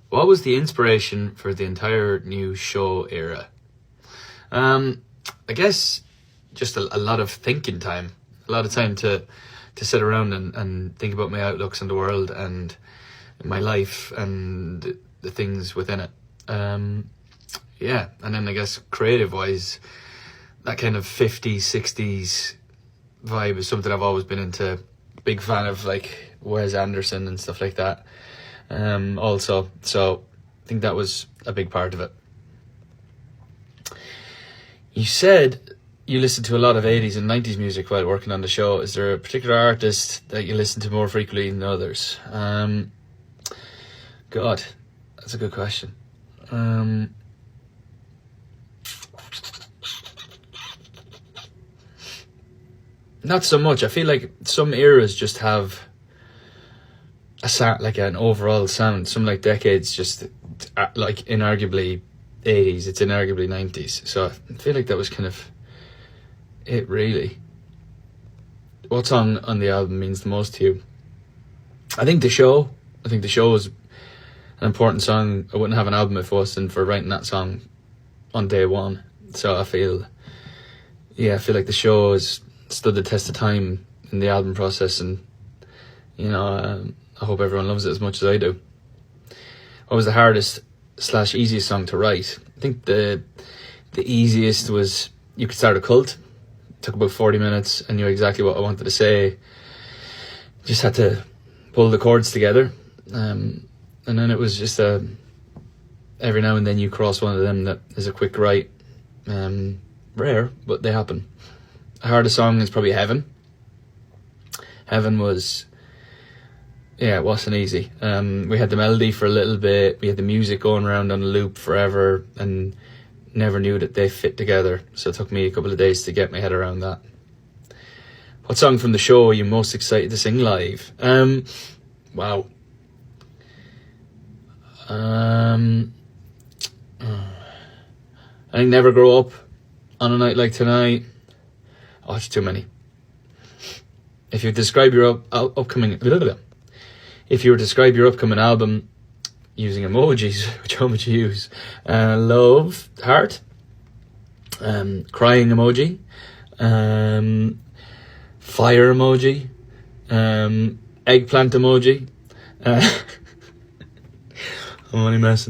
What was the inspiration for the entire new show era? I guess just a lot of thinking time, a lot of time to sit around and think about my outlooks on the world and my life and the things within it. Yeah, and then I guess creative wise, that kind of 50s, 60s vibe is something I've always been into. Big fan of like Wes Anderson and stuff like that. Also, so I think that was a big part of it. You said you listen to a lot of 80s and 90s music while working on the show. Is there a particular artist that you listen to more frequently than others? God, that's a good question. Not so much. I feel like some eras just have a sound, like an overall sound. Some like decades just like inarguably 80s, it's inarguably 90s. So I feel like that was kind of it, really. What song on the album means the most to you? I think The Show. I think The Show is an important song. I wouldn't have an album if it wasn't for writing that song on day one. So I feel like The Show has stood the test of time in the album process, and I hope everyone loves it as much as I do. What was the hardest / easiest song to write? I think the easiest was You Could Start a Cult. It took about 40 minutes. I knew exactly what I wanted to say. Just had to pull the chords together. And then it was just every now and then you cross one of them that is a quick write. Rare, but they happen. The hardest song is probably Heaven. Heaven was, it wasn't easy. We had the melody for a little bit. We had the music going around on a loop forever and never knew that they fit together. So it took me a couple of days to get my head around that. What song from the show are you most excited to sing live? Wow. I think Never Grow Up, On a Night Like Tonight. Oh, it's too many. If you describe your upcoming album using emojis, which one would you use? Love, heart, crying emoji, fire emoji, eggplant emoji. I'm only messing.